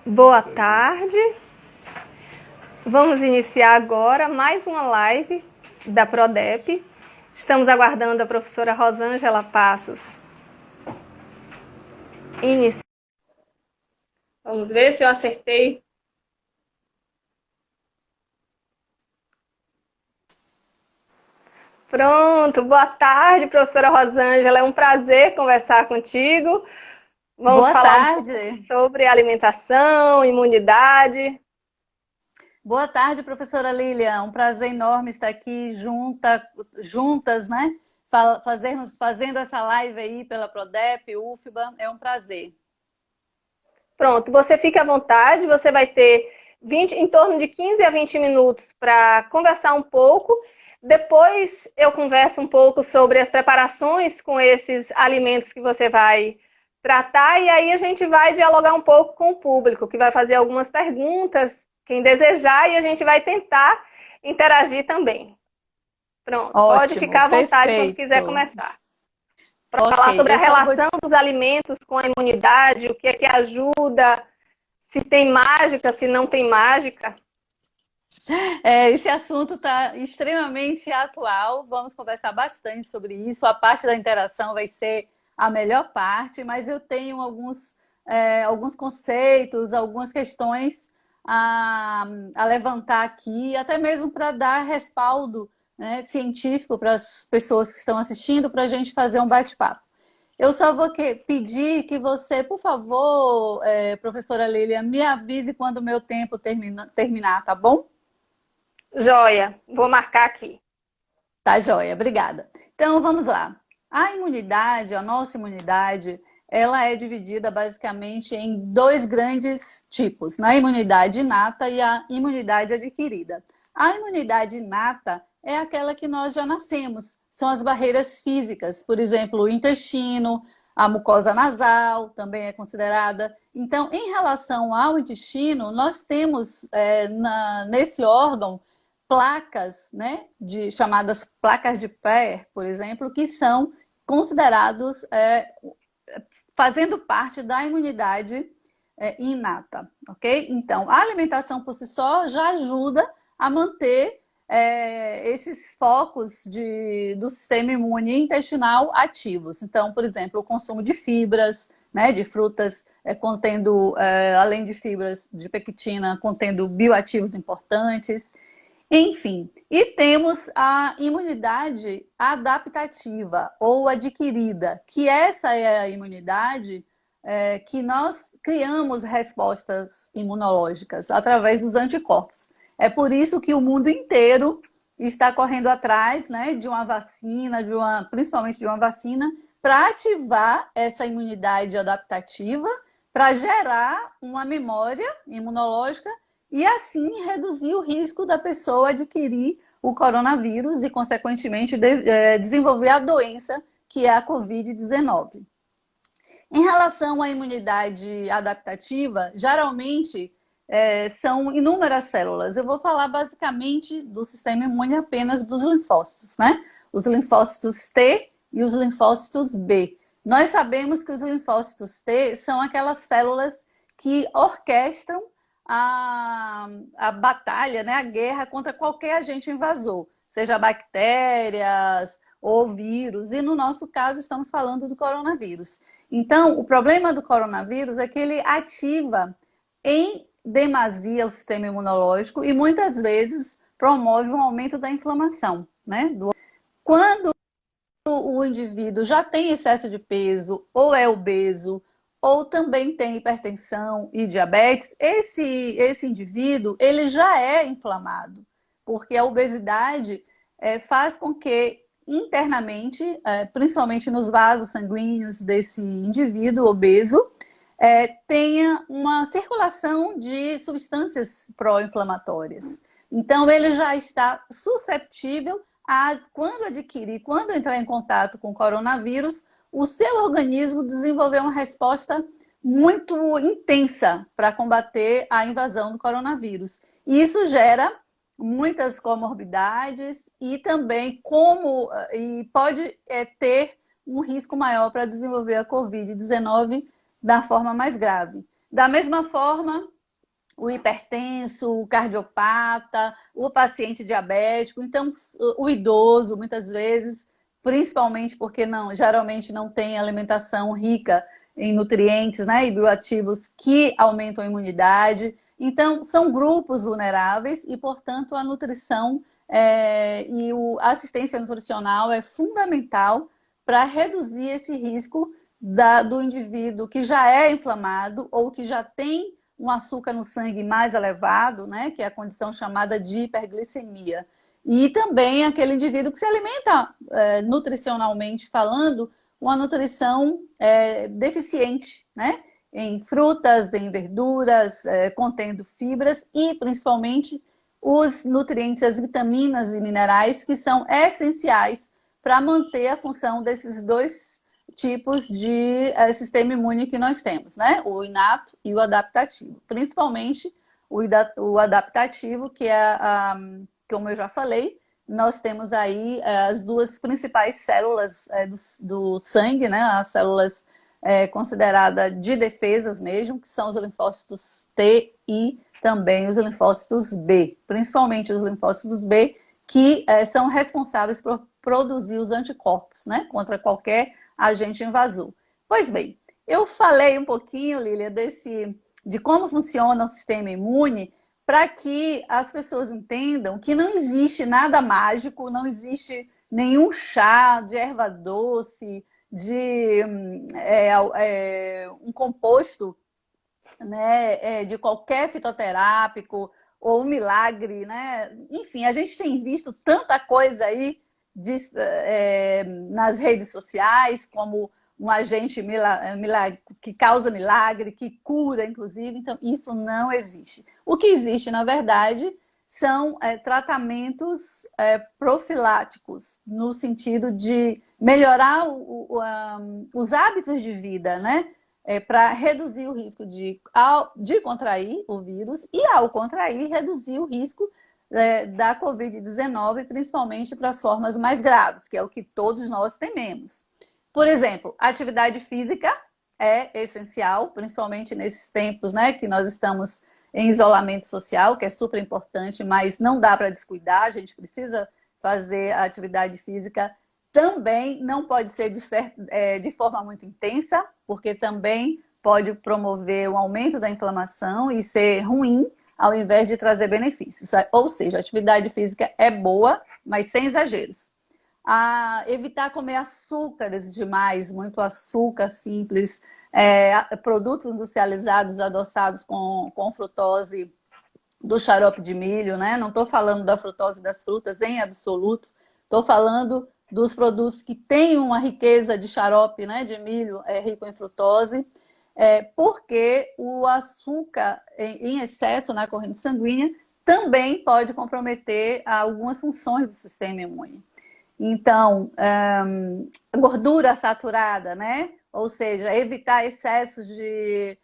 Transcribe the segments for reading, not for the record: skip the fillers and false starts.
Boa tarde. Vamos iniciar agora mais uma live da Prodep. Estamos aguardando a professora Rosângela Passos iniciar. Vamos ver se eu acertei. Pronto, boa tarde, professora Rosângela. É um prazer conversar contigo. Vamos Boa falar um pouco tarde. sobre alimentação, imunidade. Boa tarde, professora Lilian. Um prazer enorme estar aqui juntas, né? Fazendo essa live aí pela Prodep, UFBA. É um prazer. Pronto, você fica à vontade, você vai ter em torno de 15 a 20 minutos para conversar um pouco. Depois eu converso um pouco sobre as preparações com esses alimentos que você vai tratar e aí a gente vai dialogar um pouco com o público, que vai fazer algumas perguntas, quem desejar, e a gente vai tentar interagir também. Pronto, pode Ótimo, ficar à vontade quando quiser perfeito. começar. Para Ok, falar sobre a eu só vou relação dos alimentos com a imunidade, o que é que ajuda, se tem mágica, se não tem mágica. Esse assunto está extremamente atual. Vamos conversar bastante sobre isso. A parte da interação vai ser a melhor parte, mas eu tenho alguns conceitos, algumas questões a levantar aqui, até mesmo para dar respaldo, né, científico para as pessoas que estão assistindo, para a gente fazer um bate-papo. Eu só vou pedir que você, por favor, professora Lilian, me avise quando o meu tempo terminar, tá bom? Joia, vou marcar aqui. Tá, joia, obrigada. Então vamos lá. A imunidade, a nossa imunidade, ela é dividida basicamente em dois grandes tipos, na imunidade inata e a imunidade adquirida. A imunidade inata é aquela que nós já nascemos, são as barreiras físicas, por exemplo, o intestino, a mucosa nasal também é considerada. Então, em relação ao intestino, nós temos nesse órgão placas, né, chamadas placas de Peer, por exemplo, que são considerados fazendo parte da imunidade inata, ok? Então, a alimentação por si só já ajuda a manter esses focos do sistema imune intestinal ativos. Então, por exemplo, o consumo de fibras, né, de frutas além de fibras de pectina, contendo bioativos importantes. Enfim, e temos a imunidade adaptativa ou adquirida, que essa é a imunidade que nós criamos respostas imunológicas através dos anticorpos. É por isso que o mundo inteiro está correndo atrás, né, de uma vacina, principalmente de uma vacina, para ativar essa imunidade adaptativa, para gerar uma memória imunológica e assim reduzir o risco da pessoa adquirir o coronavírus e, consequentemente, desenvolver a doença que é a Covid-19. Em relação à imunidade adaptativa, geralmente são inúmeras células. Eu vou falar basicamente do sistema imune apenas dos linfócitos, né? Os linfócitos T e os linfócitos B. Nós sabemos que os linfócitos T são aquelas células que orquestram a batalha, né, a guerra contra qualquer agente invasor, seja bactérias ou vírus, e no nosso caso estamos falando do coronavírus. Então, o problema do coronavírus é que ele ativa em demasia o sistema imunológico e muitas vezes promove um aumento da inflamação, né? Quando o indivíduo já tem excesso de peso, ou é obeso, ou também tem hipertensão e diabetes, esse indivíduo ele já é inflamado, porque a obesidade faz com que internamente, principalmente nos vasos sanguíneos desse indivíduo obeso, tenha uma circulação de substâncias pró-inflamatórias. Então, ele já está susceptível quando entrar em contato com o coronavírus, o seu organismo desenvolver uma resposta muito intensa para combater a invasão do coronavírus. E isso gera muitas comorbidades e também pode ter um risco maior para desenvolver a Covid-19 da forma mais grave. Da mesma forma, o hipertenso, o cardiopata, o paciente diabético, então o idoso, muitas vezes, principalmente porque geralmente não tem alimentação rica em nutrientes, né, e bioativos que aumentam a imunidade. Então, são grupos vulneráveis e, portanto, a nutrição e a assistência nutricional é fundamental para reduzir esse risco do indivíduo que já é inflamado ou que já tem um açúcar no sangue mais elevado, né, que é a condição chamada de hiperglicemia. E também aquele indivíduo que se alimenta nutricionalmente falando, uma nutrição deficiente, né, em frutas, em verduras, contendo fibras e principalmente os nutrientes, as vitaminas e minerais que são essenciais para manter a função desses dois tipos de sistema imune que nós temos, né? O inato e o adaptativo. Principalmente o adaptativo, que é, como eu já falei, nós temos aí as duas principais células do sangue, né? As células consideradas de defesas mesmo, que são os linfócitos T e também os linfócitos B. Principalmente os linfócitos B, que são responsáveis por produzir os anticorpos, né? Contra qualquer agente invasor. Pois bem, eu falei um pouquinho, Lília, de como funciona o sistema imune para que as pessoas entendam que não existe nada mágico, não existe nenhum chá de erva doce, de um composto, né, de qualquer fitoterápico ou um milagre, né? Enfim, a gente tem visto tanta coisa aí nas redes sociais, como um agente que causa milagre, que cura, inclusive. Então, isso não existe. O que existe, na verdade, são tratamentos profiláticos, no sentido de melhorar os hábitos de vida, né? Para reduzir o risco de contrair o vírus e, ao contrair, reduzir o risco da Covid-19, principalmente para as formas mais graves, que é o que todos nós tememos. Por exemplo, a atividade física é essencial, principalmente nesses tempos, né, que nós estamos em isolamento social, que é super importante, mas não dá para descuidar, a gente precisa fazer a atividade física. Também não pode ser de forma muito intensa, porque também pode promover um aumento da inflamação e ser ruim, ao invés de trazer benefícios. Ou seja, a atividade física é boa, mas sem exageros. Evitar comer açúcares demais, muito açúcar simples, produtos industrializados adoçados com frutose do xarope de milho, né? Não estou falando da frutose das frutas em absoluto, estou falando dos produtos que têm uma riqueza de xarope, né, de milho rico em frutose, porque o açúcar em excesso na corrente sanguínea também pode comprometer algumas funções do sistema imune. Então, gordura saturada, né? Ou seja, evitar excessos de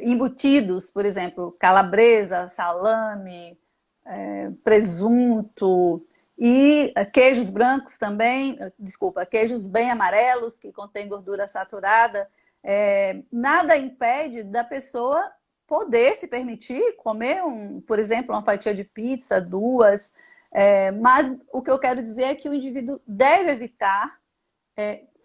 embutidos, por exemplo, calabresa, salame, presunto e queijos brancos também, queijos bem amarelos que contêm gordura saturada. Nada impede da pessoa poder se permitir comer, por exemplo, uma fatia de pizza, duas, mas o que eu quero dizer é que o indivíduo deve evitar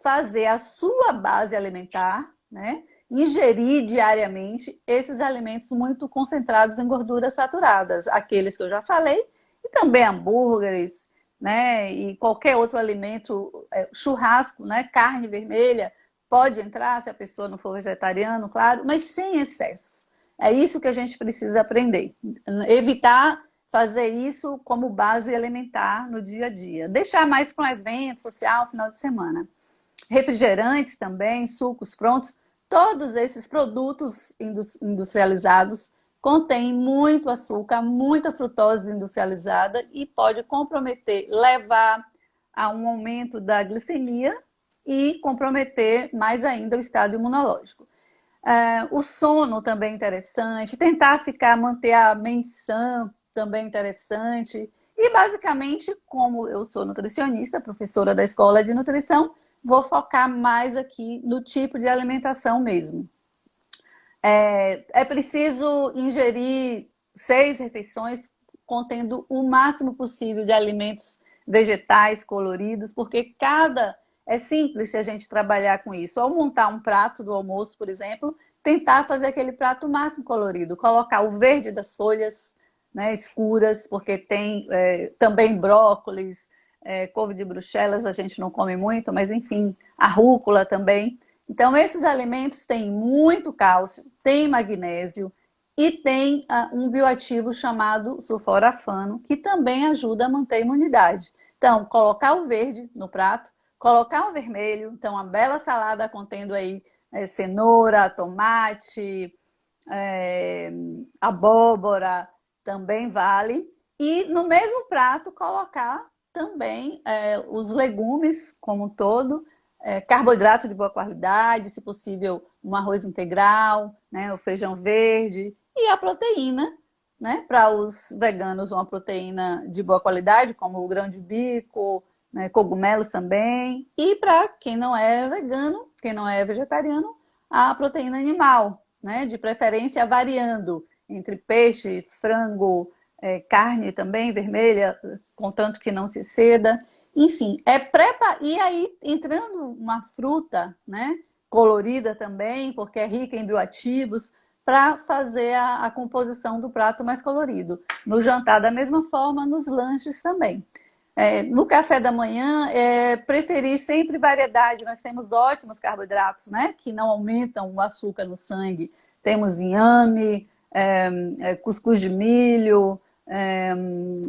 fazer a sua base alimentar, né? Ingerir diariamente esses alimentos muito concentrados em gorduras saturadas, aqueles que eu já falei, e também hambúrgueres, né? E qualquer outro alimento, churrasco, né? Carne vermelha, pode entrar se a pessoa não for vegetariano, claro, mas sem excessos. É isso que a gente precisa aprender. Evitar fazer isso como base alimentar no dia a dia. Deixar mais para um evento social, final de semana. Refrigerantes também, sucos prontos, todos esses produtos industrializados contêm muito açúcar, muita frutose industrializada e pode comprometer, levar a um aumento da glicemia e comprometer mais ainda o estado imunológico. O sono também é interessante, tentar manter a mente sã também é interessante. E basicamente, como eu sou nutricionista, professora da escola de nutrição, vou focar mais aqui no tipo de alimentação mesmo. É preciso ingerir 6 refeições contendo o máximo possível de alimentos vegetais coloridos, porque é simples se a gente trabalhar com isso. Ao montar um prato do almoço, por exemplo, tentar fazer aquele prato máximo colorido, colocar o verde das folhas, né, escuras, porque tem também brócolis, couve de Bruxelas a gente não come muito, mas enfim, a rúcula também. Então, esses alimentos têm muito cálcio, tem magnésio e tem um bioativo chamado sulforafano, que também ajuda a manter a imunidade. Então, colocar o verde no prato, colocar o vermelho, então uma bela salada contendo aí cenoura, tomate, abóbora, também vale. E no mesmo prato colocar também os legumes como um todo, carboidrato de boa qualidade, se possível um arroz integral, né, o feijão verde e a proteína, né, para os veganos uma proteína de boa qualidade, como o grão de bico, né, cogumelos também, e para quem não é vegano, quem não é vegetariano, a proteína animal, né, de preferência variando entre peixe, frango, carne também vermelha, contanto que não se ceda. Enfim, e aí entrando uma fruta, né, colorida também, porque é rica em bioativos, para fazer a composição do prato mais colorido. No jantar, da mesma forma, nos lanches também. No café da manhã, preferir sempre variedade. Nós temos ótimos carboidratos, né, que não aumentam o açúcar no sangue. Temos inhame, cuscuz de milho,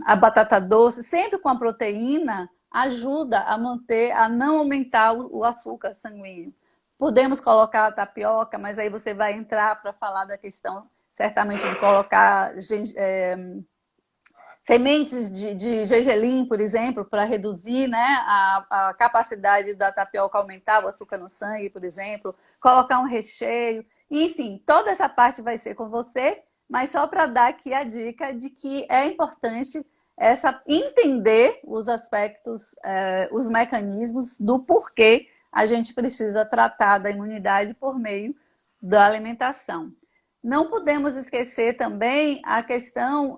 a batata doce, sempre com a proteína, ajuda a não aumentar o açúcar sanguíneo. Podemos colocar a tapioca, mas aí você vai entrar para falar da questão, certamente, de colocar sementes de gergelim, por exemplo, para reduzir, né, a capacidade da tapioca aumentar o açúcar no sangue, por exemplo, colocar um recheio, enfim, toda essa parte vai ser com você, mas só para dar aqui a dica de que é importante entender os aspectos, os mecanismos do porquê a gente precisa tratar da imunidade por meio da alimentação. Não podemos esquecer também a questão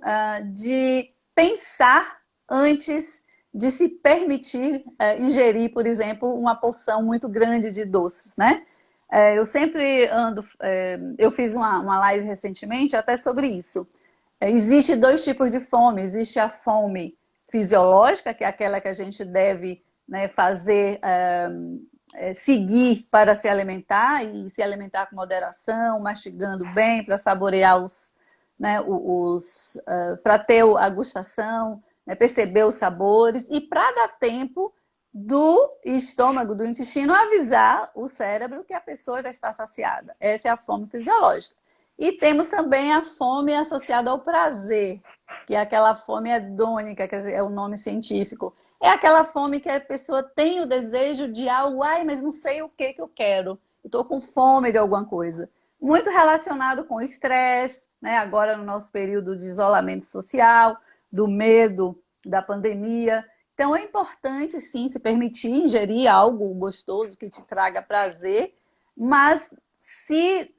de pensar antes de se permitir ingerir, por exemplo, uma porção muito grande de doces, né? Eu sempre eu fiz uma live recentemente até sobre isso. Existe 2 tipos de fome. Existe a fome fisiológica, que é aquela que a gente deve, né, fazer, seguir para se alimentar e se alimentar com moderação, mastigando bem para saborear né, para ter a gustação, né, perceber os sabores e para dar tempo do estômago, do intestino, avisar o cérebro que a pessoa já está saciada. Essa é a fome fisiológica. E temos também a fome associada ao prazer, que é aquela fome hedônica, que é o nome científico. É aquela fome que a pessoa tem o desejo de algo, mas não sei o que eu quero. Estou com fome de alguma coisa. Muito relacionado com o estresse, né? Agora no nosso período de isolamento social, do medo da pandemia. Então é importante, sim, se permitir ingerir algo gostoso que te traga prazer, mas se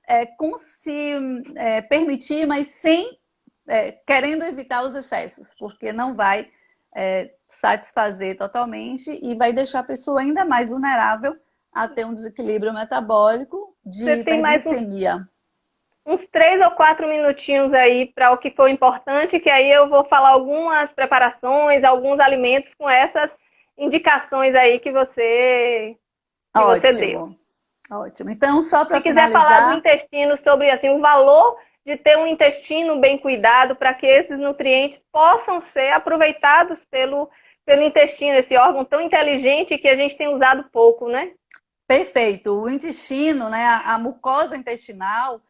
permitir, mas sem querendo evitar os excessos, porque não vai satisfazer totalmente e vai deixar a pessoa ainda mais vulnerável a ter um desequilíbrio metabólico de Você tem mais hiperglicemia. uns 3 ou 4 minutinhos aí para o que foi importante, que aí eu vou falar algumas preparações, alguns alimentos com essas indicações aí que você deu. Ótimo, ótimo. Então, só para Se quiser falar do finalizar, intestino, sobre assim, o valor de ter um intestino bem cuidado para que esses nutrientes possam ser aproveitados pelo intestino, esse órgão tão inteligente que a gente tem usado pouco, né? perfeito. O intestino, né, a mucosa intestinal,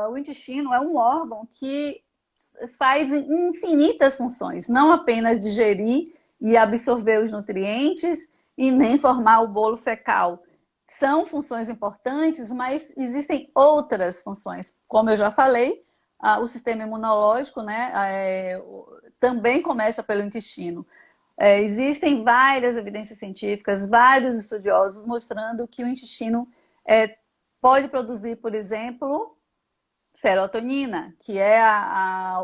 o intestino é um órgão que faz infinitas funções, não apenas digerir e absorver os nutrientes e nem formar o bolo fecal. São funções importantes, mas existem outras funções. Como eu já falei, o sistema imunológico, né, também começa pelo intestino. Existem várias evidências científicas, vários estudiosos mostrando que o intestino pode produzir, por exemplo, serotonina, que é a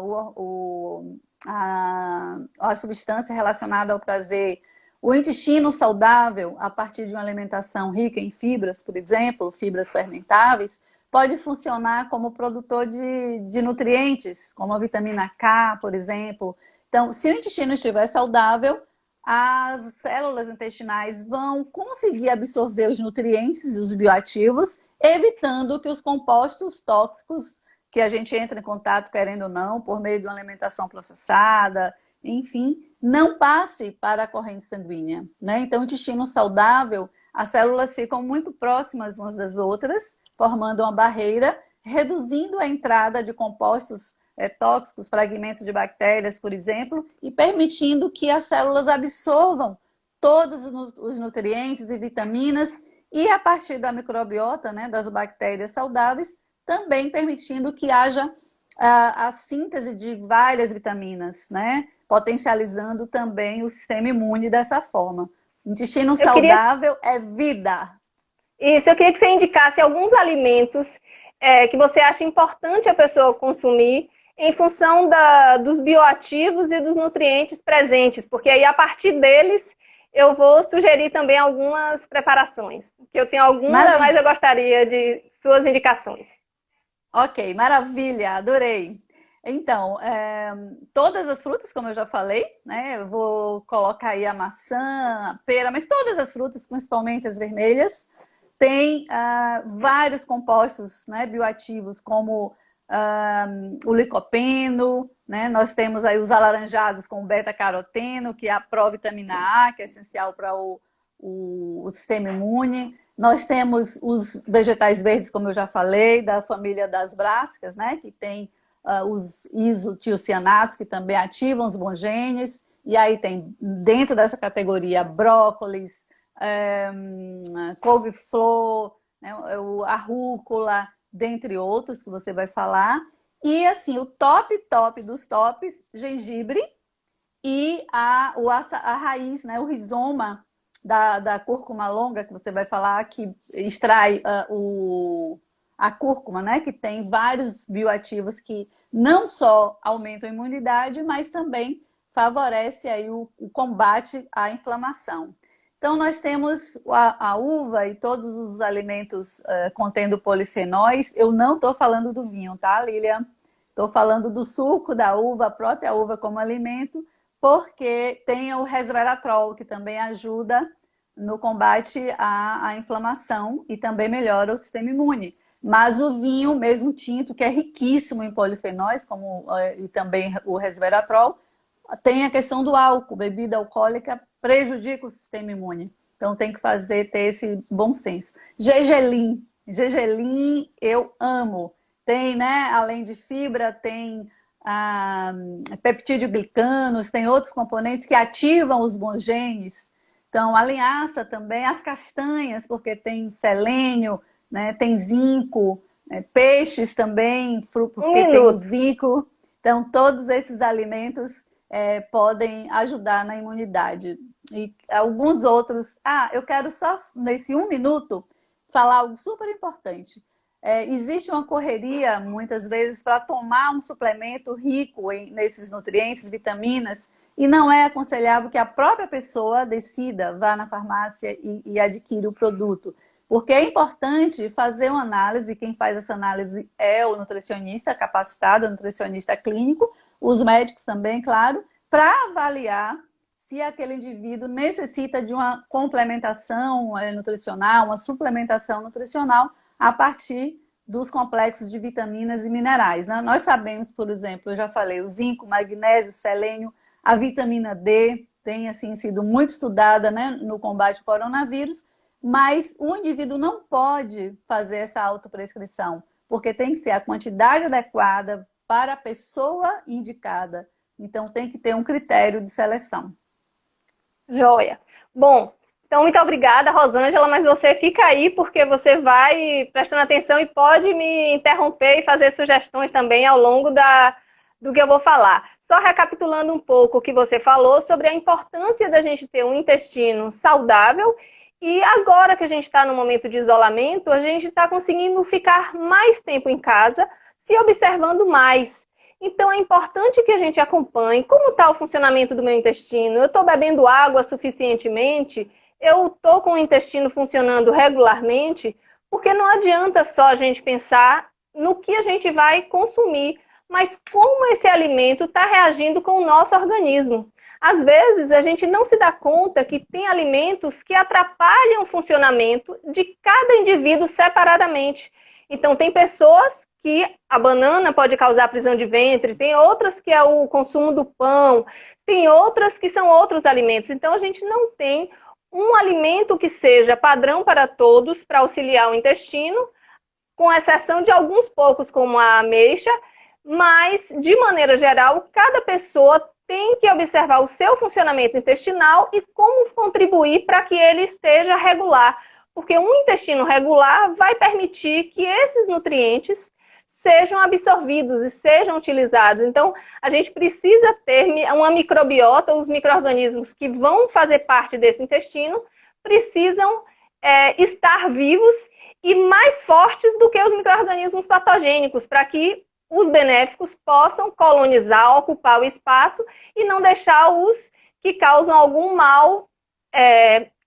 substância relacionada ao prazer. O intestino saudável, a partir de uma alimentação rica em fibras, por exemplo, fibras fermentáveis, pode funcionar como produtor de nutrientes, como a vitamina K, por exemplo. Então, se o intestino estiver saudável, as células intestinais vão conseguir absorver os nutrientes e os bioativos, evitando que os compostos tóxicos que a gente entra em contato, querendo ou não, por meio de uma alimentação processada, enfim, não passe para a corrente sanguínea, né? Então, o intestino saudável, as células ficam muito próximas umas das outras, formando uma barreira, reduzindo a entrada de compostos tóxicos, fragmentos de bactérias, por exemplo, e permitindo que as células absorvam todos os nutrientes e vitaminas, e a partir da microbiota, né, das bactérias saudáveis, também permitindo que haja a síntese de várias vitaminas, né, potencializando também o sistema imune dessa forma. Intestino saudável é vida. Isso, eu queria que você indicasse alguns alimentos que você acha importante a pessoa consumir em função dos bioativos e dos nutrientes presentes, porque aí a partir deles eu vou sugerir também algumas preparações, que eu tenho algumas, mas eu gostaria de suas indicações. Ok, maravilha, adorei. Então, todas as frutas, como eu já falei, né? Eu vou colocar aí a maçã, a pera, mas todas as frutas, principalmente as vermelhas, tem vários compostos, né, bioativos, como o licopeno, né? Nós temos aí os alaranjados com beta-caroteno, que é a provitamina A, que é essencial para o sistema imune. Nós temos os vegetais verdes, como eu já falei, da família das brássicas, né? Que tem os isotiocianatos, que também ativam os bons genes. E aí tem, dentro dessa categoria, brócolis, couve-flor, né? A rúcula, dentre outros que você vai falar. E assim, o top dos tops, gengibre e a raiz, né? O rizoma da cúrcuma longa, que você vai falar, que extrai a cúrcuma, né? Que tem vários bioativos que não só aumentam a imunidade, mas também favorece aí o combate à inflamação. Então, nós temos a uva e todos os alimentos contendo polifenóis. Eu não estou falando do vinho, tá, Lilian? Estou falando do suco da uva, a própria uva como alimento, porque tem o resveratrol, que também ajuda no combate à inflamação e também melhora o sistema imune. Mas o vinho, mesmo tinto, que é riquíssimo em polifenóis, e também o resveratrol, tem a questão do álcool. Bebida alcoólica prejudica o sistema imune. Então tem que ter esse bom senso. Gergelim eu amo. Tem, né, além de fibra, tem peptídeo-glicanos, tem outros componentes que ativam os bons genes. Então, a linhaça também, as castanhas, porque tem selênio, né, tem zinco, peixes também, porque tem o zinco. Então, todos esses alimentos podem ajudar na imunidade. E alguns outros... eu quero só, nesse 1 minuto, falar algo super importante. Existe uma correria, muitas vezes, para tomar um suplemento rico nesses nutrientes, vitaminas, e não é aconselhável que a própria pessoa decida, vá na farmácia e adquira o produto. Porque é importante fazer uma análise, quem faz essa análise é o nutricionista capacitado, o nutricionista clínico, os médicos também, claro, para avaliar se aquele indivíduo necessita de uma complementação nutricional, uma suplementação nutricional, a partir dos complexos de vitaminas e minerais, né? Nós sabemos, por exemplo, eu já falei, o zinco, magnésio, selênio, a vitamina D tem assim, sido muito estudada, né, no combate ao coronavírus, mas o indivíduo não pode fazer essa autoprescrição, porque tem que ser a quantidade adequada para a pessoa indicada. Então tem que ter um critério de seleção. Joia. Bom, então, muito obrigada, Rosângela, mas você fica aí porque você vai prestando atenção e pode me interromper e fazer sugestões também ao longo do que eu vou falar. Só recapitulando um pouco o que você falou sobre a importância da gente ter um intestino saudável E agora que a gente está no momento de isolamento, a gente está conseguindo ficar mais tempo em casa, se observando mais. Então é importante que a gente acompanhe como está o funcionamento do meu intestino. Eu estou bebendo água suficientemente? Eu estou com o intestino funcionando regularmente? Porque não adianta só a gente pensar no que a gente vai consumir, mas como esse alimento está reagindo com o nosso organismo. Às vezes, a gente não se dá conta que tem alimentos que atrapalham o funcionamento de cada indivíduo separadamente. Então, tem pessoas que a banana pode causar prisão de ventre, tem outras que é o consumo do pão, tem outras que são outros alimentos. Então, a gente não tem um alimento que seja padrão para todos para auxiliar o intestino, com exceção de alguns poucos, como a ameixa, mas, de maneira geral, cada pessoa tem que observar o seu funcionamento intestinal e como contribuir para que ele esteja regular. Porque um intestino regular vai permitir que esses nutrientes sejam absorvidos e sejam utilizados. Então, a gente precisa ter uma microbiota, os micro-organismos que vão fazer parte desse intestino precisam estar vivos e mais fortes do que os micro-organismos patogênicos, para que os benéficos possam colonizar, ocupar o espaço e não deixar os que causam algum mal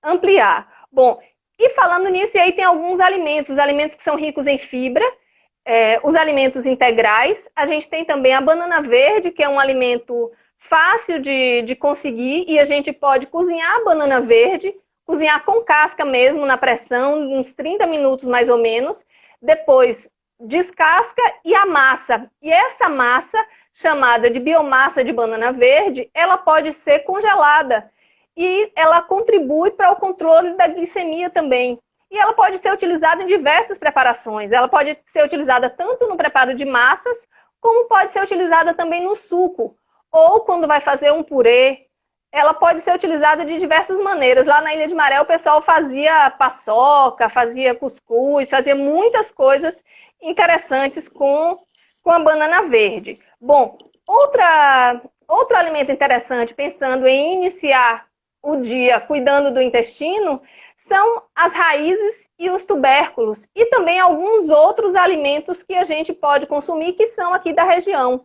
ampliar. Bom, e falando nisso, e aí tem alguns alimentos, os alimentos que são ricos em fibra, os alimentos integrais. A gente tem também a banana verde, que é um alimento fácil de conseguir, e a gente pode cozinhar a banana verde, cozinhar com casca mesmo, na pressão, uns 30 minutos mais ou menos. Depois descasca e amassa. E essa massa, chamada de biomassa de banana verde, ela pode ser congelada. E ela contribui para o controle da glicemia também. E ela pode ser utilizada em diversas preparações. Ela pode ser utilizada tanto no preparo de massas, como pode ser utilizada também no suco. Ou quando vai fazer um purê, ela pode ser utilizada de diversas maneiras. Lá na Ilha de Maré, o pessoal fazia paçoca, fazia cuscuz, fazia muitas coisas interessantes com a banana verde. Bom, outro alimento interessante, pensando em iniciar o dia cuidando do intestino, são as raízes e os tubérculos. E também alguns outros alimentos que a gente pode consumir, que são aqui da região.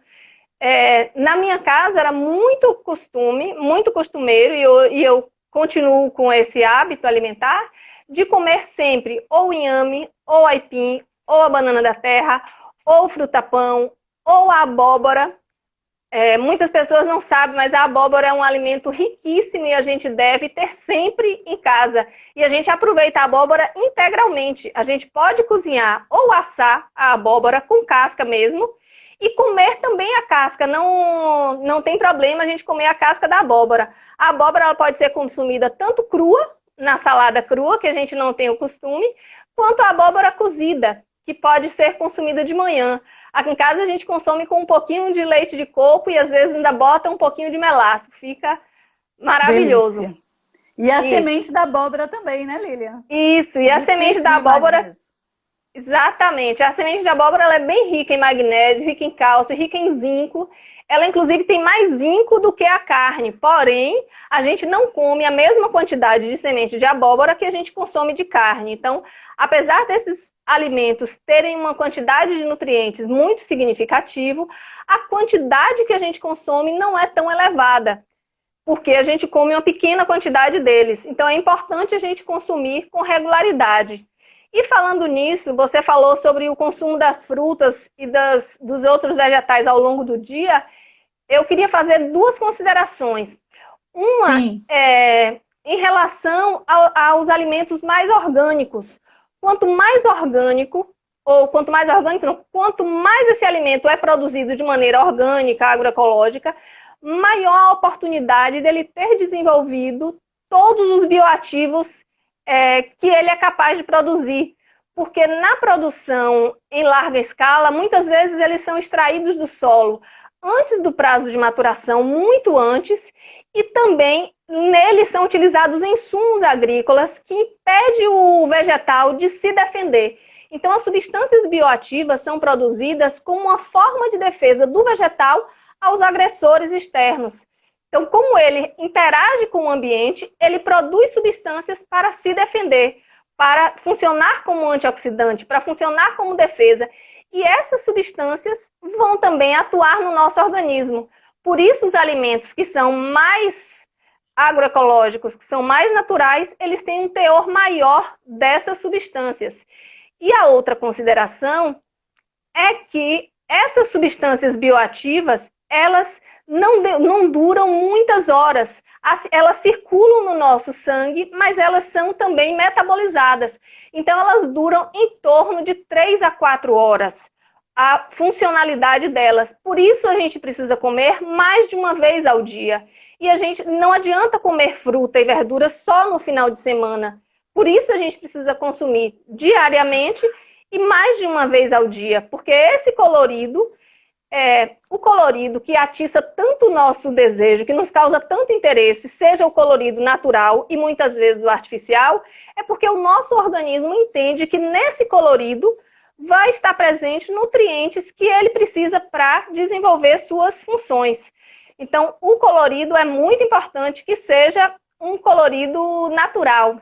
Na minha casa era muito costume, muito costumeiro, e eu continuo com esse hábito alimentar, de comer sempre ou inhame, ou aipim, ou a banana da terra, ou o frutapão, ou a abóbora. Muitas pessoas não sabem, mas a abóbora é um alimento riquíssimo e a gente deve ter sempre em casa. E a gente aproveita a abóbora integralmente. A gente pode cozinhar ou assar a abóbora com casca mesmo e comer também a casca. Não tem problema a gente comer a casca da abóbora. A abóbora ela pode ser consumida tanto crua, na salada crua, que a gente não tem o costume, quanto a abóbora cozida, que pode ser consumida de manhã. Aqui em casa a gente consome com um pouquinho de leite de coco e às vezes ainda bota um pouquinho de melaço. Fica maravilhoso. Delícia. E a semente da abóbora também, né, Lilian? Isso, e a semente da abóbora... Exatamente. A semente de abóbora ela é bem rica em magnésio, rica em cálcio, rica em zinco. Ela, inclusive, tem mais zinco do que a carne. Porém, a gente não come a mesma quantidade de semente de abóbora que a gente consome de carne. Então, apesar desses alimentos terem uma quantidade de nutrientes muito significativo, a quantidade que a gente consome não é tão elevada, porque a gente come uma pequena quantidade deles. Então, é importante a gente consumir com regularidade. E falando nisso, você falou sobre o consumo das frutas e dos outros vegetais ao longo do dia. Eu queria fazer duas considerações. Uma é em relação aos alimentos mais orgânicos. Quanto mais orgânico, ou quanto mais orgânico não, quanto mais esse alimento é produzido de maneira orgânica, agroecológica, maior a oportunidade dele ter desenvolvido todos os bioativos que ele é capaz de produzir. Porque na produção em larga escala, muitas vezes eles são extraídos do solo antes do prazo de maturação, muito antes, e também neles são utilizados insumos agrícolas que impedem o vegetal de se defender. Então, as substâncias bioativas são produzidas como uma forma de defesa do vegetal aos agressores externos. Então, como ele interage com o ambiente, ele produz substâncias para se defender, para funcionar como antioxidante, para funcionar como defesa. E essas substâncias vão também atuar no nosso organismo. Por isso, os alimentos que são mais agroecológicos, que são mais naturais, eles têm um teor maior dessas substâncias. E a outra consideração é que essas substâncias bioativas, elas não duram muitas horas. Elas circulam no nosso sangue, mas elas são também metabolizadas. Então, elas duram em torno de 3 a 4 horas, a funcionalidade delas. Por isso, a gente precisa comer mais de uma vez ao dia. E a gente não adianta comer fruta e verdura só no final de semana. Por isso, a gente precisa consumir diariamente e mais de uma vez ao dia, porque esse colorido, o colorido que atiça tanto o nosso desejo, que nos causa tanto interesse, seja o colorido natural e muitas vezes o artificial, é porque o nosso organismo entende que nesse colorido vai estar presente nutrientes que ele precisa para desenvolver suas funções. Então, o colorido é muito importante que seja um colorido natural.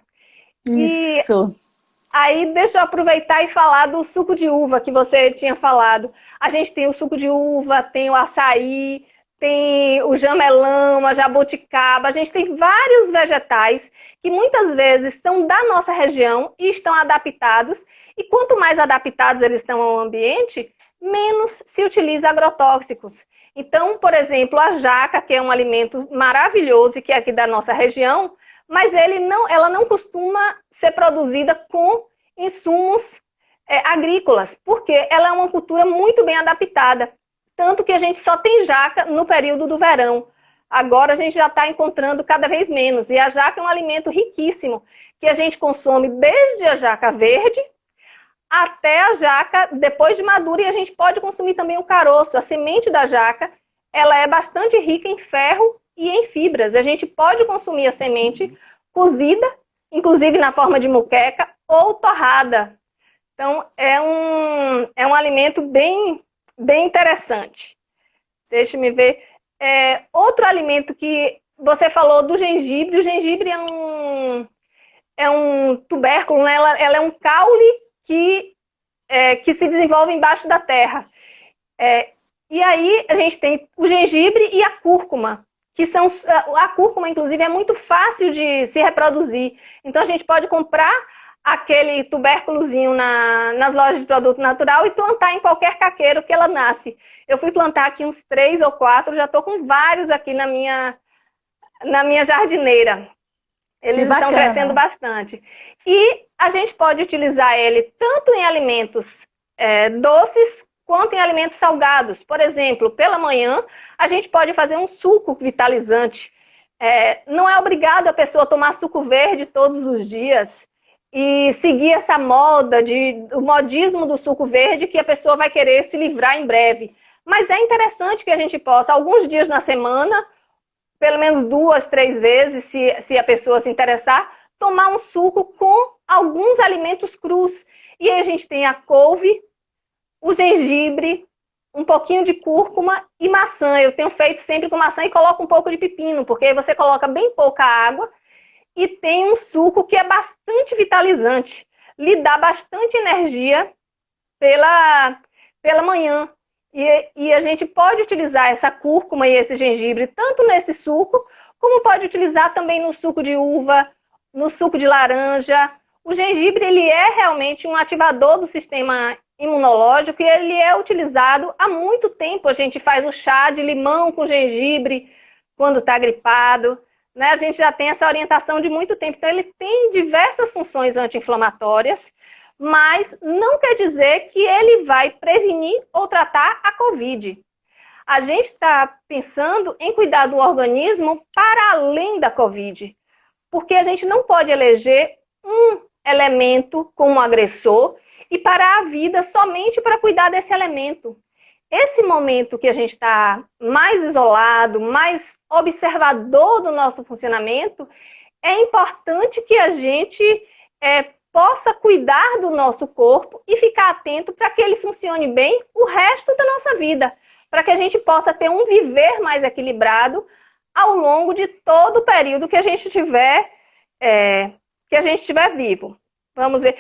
Isso. E aí, deixa eu aproveitar e falar do suco de uva que você tinha falado. A gente tem o suco de uva, tem o açaí, tem o jamelão, a jabuticaba. A gente tem vários vegetais que muitas vezes são da nossa região e estão adaptados. E quanto mais adaptados eles estão ao ambiente, menos se utiliza agrotóxicos. Então, por exemplo, a jaca, que é um alimento maravilhoso e que é aqui da nossa região, mas ela não costuma ser produzida com insumos agrícolas, porque ela é uma cultura muito bem adaptada. Tanto que a gente só tem jaca no período do verão. Agora a gente já está encontrando cada vez menos. E a jaca é um alimento riquíssimo, que a gente consome desde a jaca verde até a jaca depois de madura. E a gente pode consumir também o caroço. A semente da jaca, ela é bastante rica em ferro e em fibras. A gente pode consumir a semente cozida, inclusive na forma de moqueca, ou torrada. Então, é um alimento bem interessante. Deixa-me ver. Outro alimento que você falou do gengibre. O gengibre é um tubérculo, né? Ela é um caule que se desenvolve embaixo da terra. E aí a gente tem o gengibre e a cúrcuma, a cúrcuma, inclusive, é muito fácil de se reproduzir. Então, a gente pode comprar aquele tubérculozinho nas lojas de produto natural e plantar em qualquer caqueiro que ela nasce. Eu fui plantar aqui uns 3 ou 4, já estou com vários aqui na minha jardineira. Eles estão crescendo bastante. E a gente pode utilizar ele tanto em alimentos doces quanto em alimentos salgados. Por exemplo, pela manhã, a gente pode fazer um suco vitalizante. Não é obrigado a pessoa tomar suco verde todos os dias e seguir essa moda, o modismo do suco verde, que a pessoa vai querer se livrar em breve. Mas é interessante que a gente possa, alguns dias na semana, pelo menos 2, 3 vezes, se a pessoa se interessar, tomar um suco com alguns alimentos crus. E aí a gente tem a couve, o gengibre, um pouquinho de cúrcuma e maçã. Eu tenho feito sempre com maçã e coloco um pouco de pepino, porque aí você coloca bem pouca água e tem um suco que é bastante vitalizante. Lhe dá bastante energia pela manhã. E a gente pode utilizar essa cúrcuma e esse gengibre tanto nesse suco, como pode utilizar também no suco de uva, no suco de laranja. O gengibre, ele é realmente um ativador do sistema imunológico e ele é utilizado há muito tempo. A gente faz o chá de limão com gengibre quando está gripado, né? A gente já tem essa orientação de muito tempo. Então, ele tem diversas funções anti-inflamatórias, mas não quer dizer que ele vai prevenir ou tratar a COVID. A gente está pensando em cuidar do organismo para além da COVID, porque a gente não pode eleger um elemento como agressor e parar a vida somente para cuidar desse elemento. Esse momento que a gente está mais isolado, mais observador do nosso funcionamento, é importante que a gente possa cuidar do nosso corpo e ficar atento para que ele funcione bem o resto da nossa vida, para que a gente possa ter um viver mais equilibrado ao longo de todo o período que a gente tiver, vivo. Vamos ver.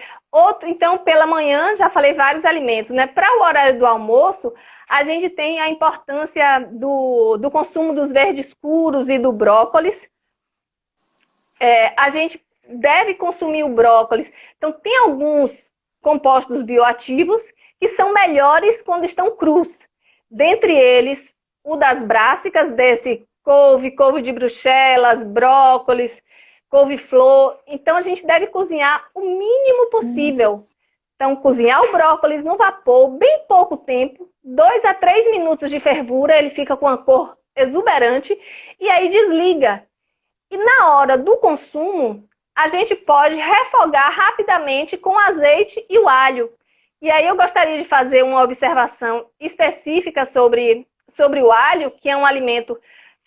Então, pela manhã, já falei vários alimentos, né? Para o horário do almoço, a gente tem a importância do consumo dos verdes escuros e do brócolis. A gente deve consumir o brócolis. Então, tem alguns compostos bioativos que são melhores quando estão crus. Dentre eles, o das brássicas, desse couve de Bruxelas, brócolis, couve-flor. Então, a gente deve cozinhar o mínimo possível. Então, cozinhar o brócolis no vapor, bem pouco tempo, 2 a 3 minutos de fervura, ele fica com a cor exuberante, e aí desliga. E na hora do consumo, a gente pode refogar rapidamente com o azeite e o alho. E aí eu gostaria de fazer uma observação específica sobre o alho, que é um alimento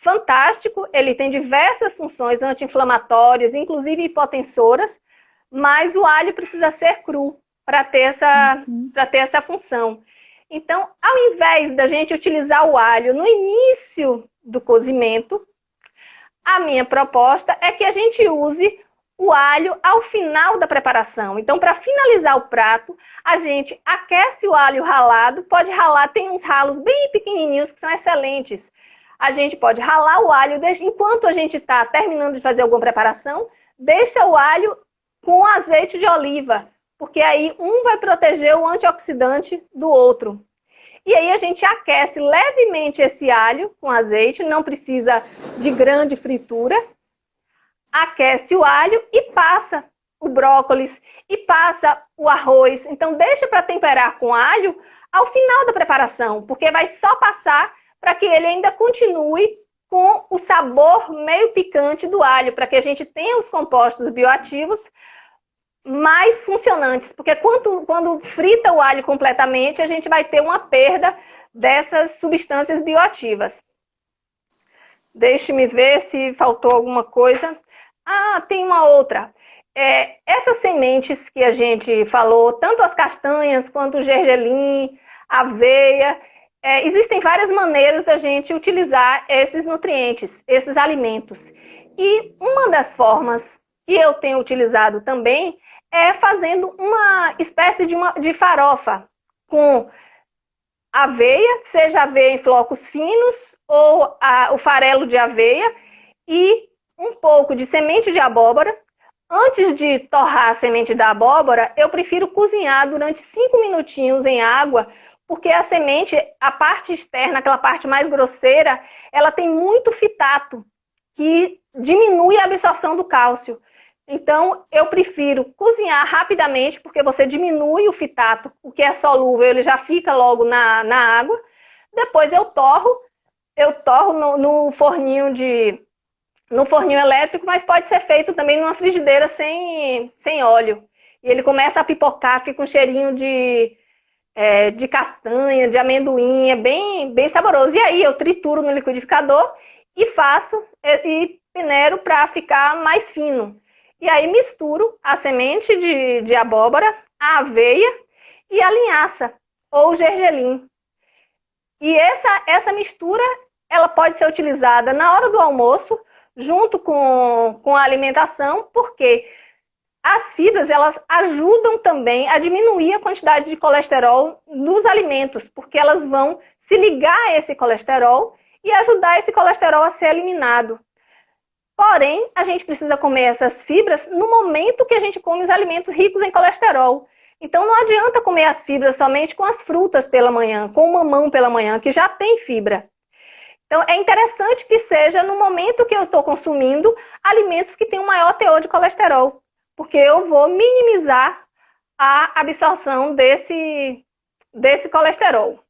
fantástico, ele tem diversas funções anti-inflamatórias, inclusive hipotensoras, mas o alho precisa ser cru para ter essa função. Então, ao invés da gente utilizar o alho no início do cozimento, a minha proposta é que a gente use o alho ao final da preparação. Então, para finalizar o prato, a gente aquece o alho ralado, pode ralar, tem uns ralos bem pequenininhos que são excelentes. A gente pode ralar o alho, enquanto a gente está terminando de fazer alguma preparação, deixa o alho com azeite de oliva, porque aí um vai proteger o antioxidante do outro. E aí a gente aquece levemente esse alho com azeite, não precisa de grande fritura. Aquece o alho e passa o brócolis e passa o arroz. Então deixa para temperar com alho ao final da preparação, porque vai só passar para que ele ainda continue com o sabor meio picante do alho, para que a gente tenha os compostos bioativos mais funcionantes, porque quando frita o alho completamente, a gente vai ter uma perda dessas substâncias bioativas. Deixe-me ver se faltou alguma coisa. Ah, tem uma outra. Essas sementes que a gente falou, tanto as castanhas quanto o gergelim, aveia, existem várias maneiras da gente utilizar esses nutrientes, esses alimentos. E uma das formas que eu tenho utilizado também é fazendo uma espécie de farofa com aveia, seja aveia em flocos finos ou o farelo de aveia e um pouco de semente de abóbora. Antes de torrar a semente da abóbora, eu prefiro cozinhar durante 5 minutinhos em água, porque a semente, a parte externa, aquela parte mais grosseira, ela tem muito fitato, que diminui a absorção do cálcio. Então, eu prefiro cozinhar rapidamente, porque você diminui o fitato, o que é solúvel, ele já fica logo na água. Depois eu torro no forninho elétrico, mas pode ser feito também numa frigideira sem óleo. E ele começa a pipocar, fica um cheirinho de castanha, de amendoim, é bem, bem saboroso. E aí eu trituro no liquidificador e peneiro para ficar mais fino. E aí misturo a semente de abóbora, a aveia e a linhaça, ou gergelim. E essa mistura, ela pode ser utilizada na hora do almoço, junto com a alimentação, porque as fibras, elas ajudam também a diminuir a quantidade de colesterol nos alimentos, porque elas vão se ligar a esse colesterol e ajudar esse colesterol a ser eliminado. Porém, a gente precisa comer essas fibras no momento que a gente come os alimentos ricos em colesterol. Então, não adianta comer as fibras somente com as frutas pela manhã, com o mamão pela manhã, que já tem fibra. Então, é interessante que seja no momento que eu estou consumindo alimentos que têm um maior teor de colesterol, porque eu vou minimizar a absorção desse colesterol.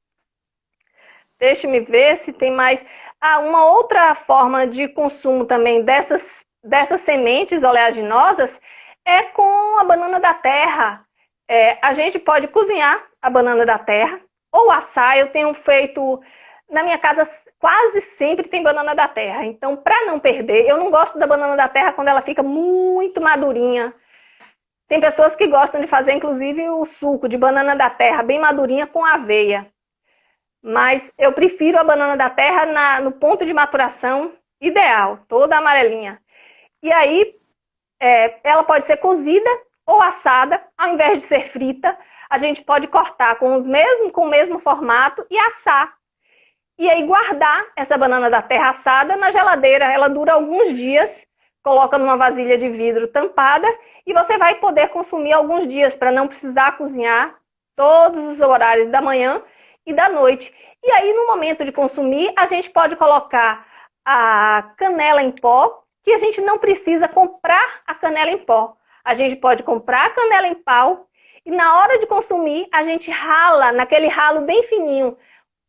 Deixe-me ver se tem mais. Uma outra forma de consumo também dessas sementes oleaginosas é com a banana da terra. A gente pode cozinhar a banana da terra ou assar. Eu tenho feito, na minha casa quase sempre tem banana da terra. Então, para não perder, eu não gosto da banana da terra quando ela fica muito madurinha. Tem pessoas que gostam de fazer, inclusive, o suco de banana da terra bem madurinha com aveia. Mas eu prefiro a banana da terra no ponto de maturação ideal, toda amarelinha. E aí, ela pode ser cozida ou assada, ao invés de ser frita, a gente pode cortar com o mesmo formato e assar. E aí guardar essa banana da terra assada na geladeira. Ela dura alguns dias, coloca numa vasilha de vidro tampada e você vai poder consumir alguns dias para não precisar cozinhar todos os horários da manhã e da noite. E aí, no momento de consumir, a gente pode colocar a canela em pó, que a gente não precisa comprar a canela em pó. A gente pode comprar a canela em pau e na hora de consumir, a gente rala naquele ralo bem fininho.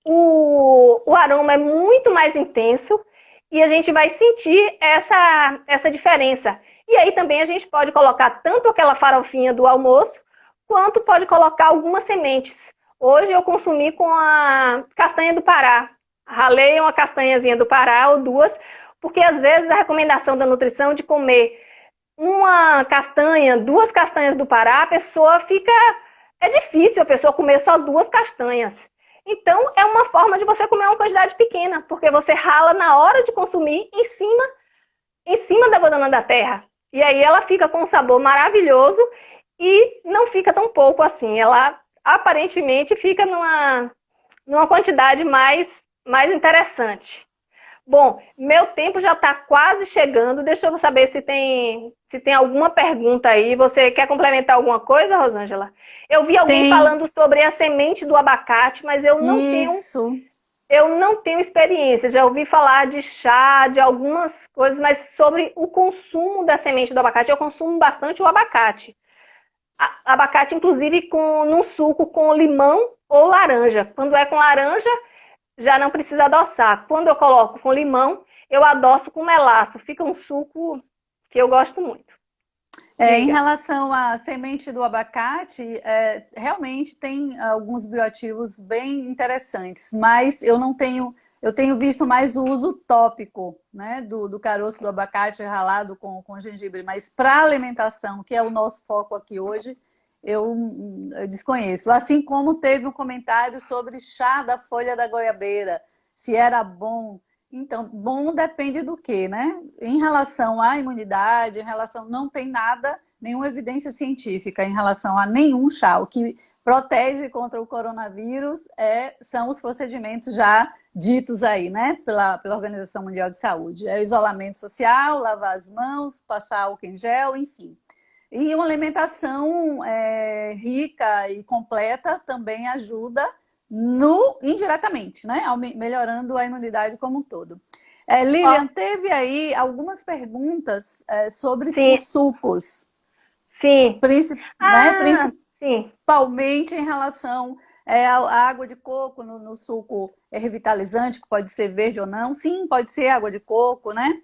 O aroma é muito mais intenso e a gente vai sentir essa diferença. E aí também a gente pode colocar tanto aquela farofinha do almoço, quanto pode colocar algumas sementes. Hoje eu consumi com a castanha do Pará. Ralei uma castanhazinha do Pará ou duas, porque às vezes a recomendação da nutrição de comer uma castanha, duas castanhas do Pará, a pessoa fica... É difícil a pessoa comer só duas castanhas. Então, é uma forma de você comer uma quantidade pequena, porque você rala na hora de consumir em cima da banana da terra. E aí ela fica com um sabor maravilhoso e não fica tão pouco assim. Ela aparentemente fica numa quantidade mais interessante. Bom, meu tempo já está quase chegando. Deixa eu saber se tem alguma pergunta aí. Você quer complementar alguma coisa, Rosângela? Eu vi alguém falando sobre a semente do abacate, mas eu não tenho experiência. Já ouvi falar de chá, de algumas coisas, mas sobre o consumo da semente do abacate. Eu consumo bastante o abacate. Abacate, inclusive, num suco com limão ou laranja. Quando é com laranja, já não precisa adoçar. Quando eu coloco com limão, eu adoço com melaço. Fica um suco que eu gosto muito. Em relação à semente do abacate, realmente tem alguns bioativos bem interessantes, mas eu tenho visto mais o uso tópico, né, do caroço do abacate ralado com gengibre, mas para alimentação, que é o nosso foco aqui hoje, eu desconheço. Assim como teve um comentário sobre chá da folha da goiabeira, se era bom. Então, bom depende do quê, né? Em relação à imunidade, não tem nada, nenhuma evidência científica em relação a nenhum chá. O que protege contra o coronavírus são os procedimentos já ditos aí, né? Pela Organização Mundial de Saúde. É o isolamento social, lavar as mãos, passar álcool em gel, enfim. E uma alimentação rica e completa também ajuda indiretamente, né? Melhorando a imunidade como um todo. Lilian, teve aí algumas perguntas sobre os sucos. Sim. Principalmente em relação à água de coco no suco revitalizante, que pode ser verde ou não. Sim, pode ser água de coco, né?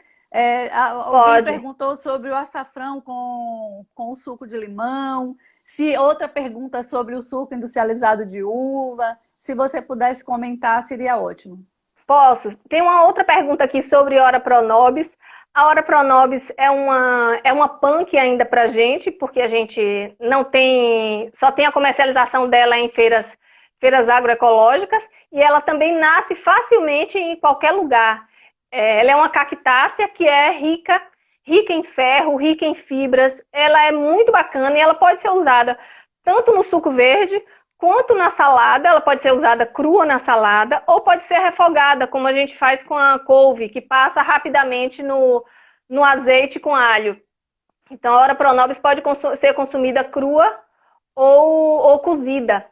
Alguém perguntou sobre o açafrão com o suco de limão. Outra pergunta sobre o suco industrializado de uva. Se você pudesse comentar, seria ótimo. Posso. Tem uma outra pergunta aqui sobre Ora Pronobis. A Ora Pronobis é uma punk ainda pra gente, porque a gente só tem a comercialização dela em feiras agroecológicas, e ela também nasce facilmente em qualquer lugar. Ela é uma cactácea que é rica em ferro, rica em fibras. Ela é muito bacana e ela pode ser usada tanto no suco verde quanto na salada. Ela pode ser usada crua na salada ou pode ser refogada, como a gente faz com a couve, que passa rapidamente no azeite com alho. Então, a Ora Pronobis pode ser consumida crua ou cozida.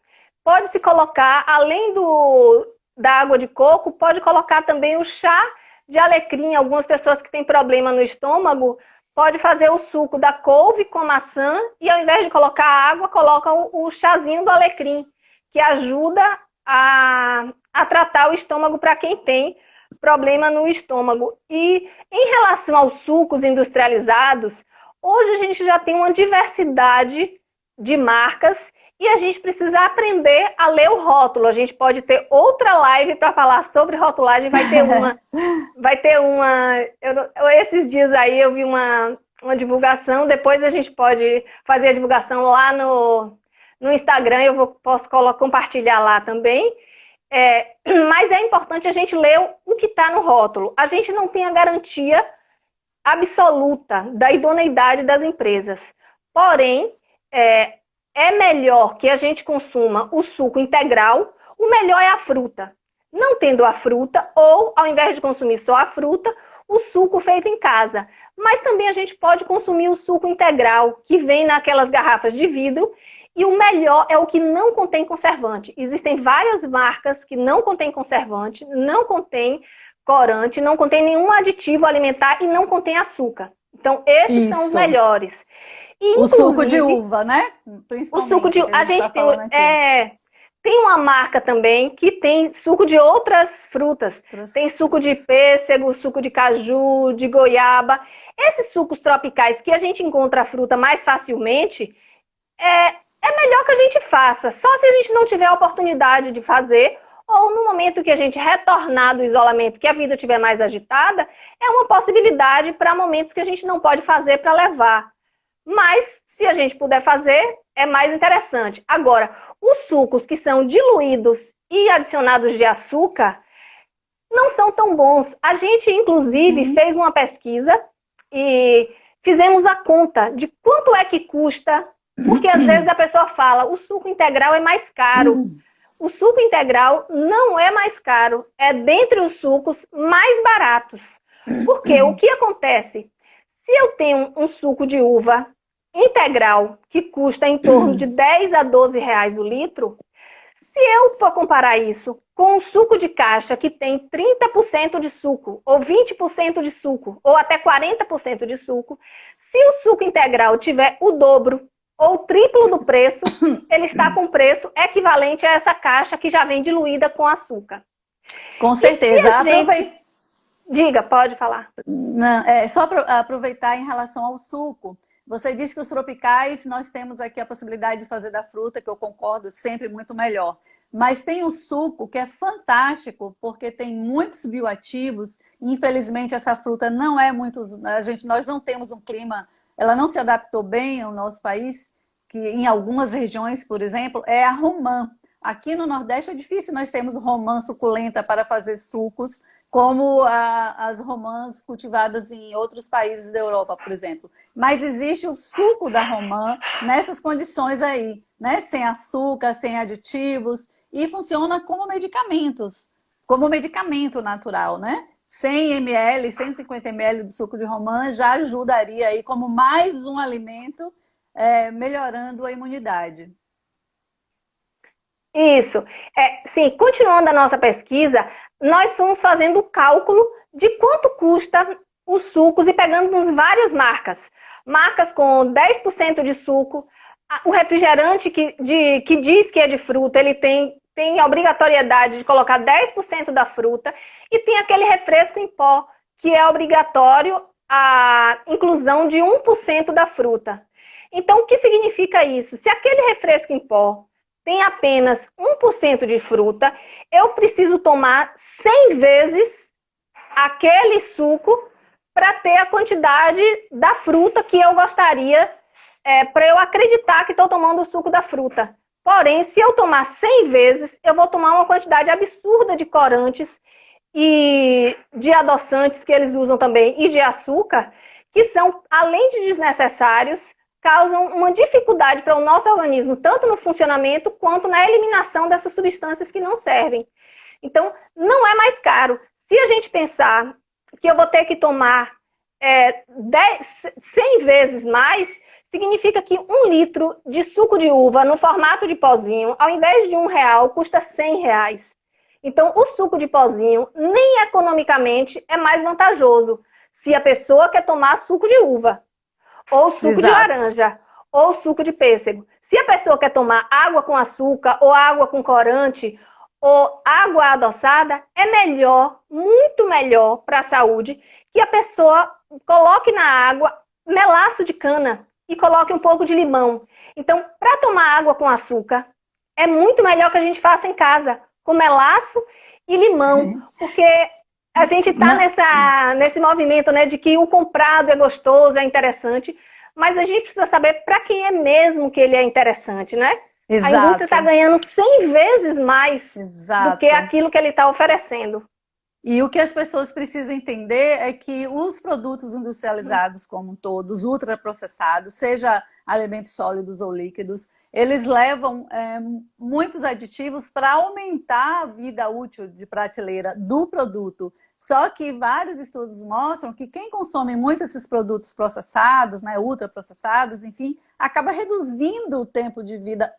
Pode-se colocar, além da água de coco, pode colocar também o chá de alecrim. Algumas pessoas que têm problema no estômago pode fazer o suco da couve com maçã e ao invés de colocar água, coloca o chazinho do alecrim, que ajuda a tratar o estômago para quem tem problema no estômago. E em relação aos sucos industrializados, hoje a gente já tem uma diversidade de marcas e a gente precisa aprender a ler o rótulo. A gente pode ter outra live para falar sobre rotulagem, vai ter uma, esses dias aí eu vi uma divulgação, depois a gente pode fazer a divulgação lá no Instagram, posso compartilhar lá também. Mas é importante a gente ler o que está no rótulo. A gente não tem a garantia absoluta da idoneidade das empresas. Porém, é melhor que a gente consuma o suco integral, o melhor é a fruta. Não tendo a fruta, ou ao invés de consumir só a fruta, o suco feito em casa. Mas também a gente pode consumir o suco integral, que vem naquelas garrafas de vidro, e o melhor é o que não contém conservante. Existem várias marcas que não contêm conservante, não contém corante, não contém nenhum aditivo alimentar e não contém açúcar. Então, esses são os melhores. E, o suco de uva, né? Principalmente. O suco de uva. A gente tem uma marca também que tem suco de outras frutas. Tem suco de pêssego, suco de caju, de goiaba. Esses sucos tropicais que a gente encontra a fruta mais facilmente, é melhor que a gente faça. Só se a gente não tiver a oportunidade de fazer, ou no momento que a gente retornar do isolamento, que a vida estiver mais agitada, é uma possibilidade para momentos que a gente não pode fazer para levar. Mas, se a gente puder fazer, é mais interessante. Agora, os sucos que são diluídos e adicionados de açúcar não são tão bons. A gente, inclusive, fez uma pesquisa e fizemos a conta de quanto é que custa, porque às vezes a pessoa fala, o suco integral é mais caro. O suco integral não é mais caro, é dentre os sucos mais baratos. Porque o que acontece? Se eu tenho um suco de uva integral, que custa em torno de 10 a 12 reais o litro, se eu for comparar isso com o suco de caixa, que tem 30% de suco, ou 20% de suco, ou até 40% de suco, se o suco integral tiver o dobro ou o triplo do preço, ele está com preço equivalente a essa caixa que já vem diluída com açúcar. Com certeza. Diga, pode falar. Não, só aproveitar em relação ao suco. Você disse que os tropicais, nós temos aqui a possibilidade de fazer da fruta, que eu concordo, sempre muito melhor. Mas tem o suco, que é fantástico, porque tem muitos bioativos. E, infelizmente, essa fruta não é muito... Nós não temos um clima... Ela não se adaptou bem ao nosso país, que em algumas regiões, por exemplo, é a romã. Aqui no Nordeste é difícil nós termos romã suculenta para fazer sucos, como as romãs cultivadas em outros países da Europa, por exemplo. Mas existe o suco da romã nessas condições aí, né? Sem açúcar, sem aditivos, e funciona como medicamentos, como medicamento natural, né? 100 ml, 150 ml de suco de romã já ajudaria aí como mais um alimento, melhorando a imunidade. Isso. Sim, continuando a nossa pesquisa, nós fomos fazendo o cálculo de quanto custa os sucos e pegando várias marcas. Marcas com 10% de suco. O refrigerante que diz que é de fruta, ele tem a obrigatoriedade de colocar 10% da fruta. E tem aquele refresco em pó, que é obrigatório a inclusão de 1% da fruta. Então, o que significa isso? Se aquele refresco em pó tem apenas 1% de fruta, eu preciso tomar 100 vezes aquele suco para ter a quantidade da fruta que eu gostaria, para eu acreditar que estou tomando o suco da fruta. Porém, se eu tomar 100 vezes, eu vou tomar uma quantidade absurda de corantes e de adoçantes que eles usam também, e de açúcar, que são, além de desnecessários, causam uma dificuldade para o nosso organismo, tanto no funcionamento quanto na eliminação dessas substâncias que não servem. Então, não é mais caro. Se a gente pensar que eu vou ter que tomar 100 vezes mais, significa que 1 litro de suco de uva no formato de pozinho, ao invés de R$1, custa R$100. Então, o suco de pozinho, nem economicamente, é mais vantajoso se a pessoa quer tomar suco de uva, ou suco de laranja, ou suco de pêssego. Se a pessoa quer tomar água com açúcar, ou água com corante, ou água adoçada, é melhor, muito melhor para a saúde, que a pessoa coloque na água melaço de cana e coloque um pouco de limão. Então, para tomar água com açúcar, é muito melhor que a gente faça em casa, com melaço e limão, porque a gente está nesse movimento, né, de que o comprado é gostoso, é interessante, mas a gente precisa saber para quem é mesmo que ele é interessante, né? A indústria está Exato, ganhando 100 vezes mais do que exato. aquilo que ele está oferecendo. E o que as pessoas precisam entender é que os produtos industrializados como um todo, os ultraprocessados, seja alimentos sólidos ou líquidos, eles levam muitos aditivos para aumentar a vida útil de prateleira do produto. Só que vários estudos mostram que quem consome muito esses produtos processados, né, ultraprocessados, enfim, acaba reduzindo o tempo de vida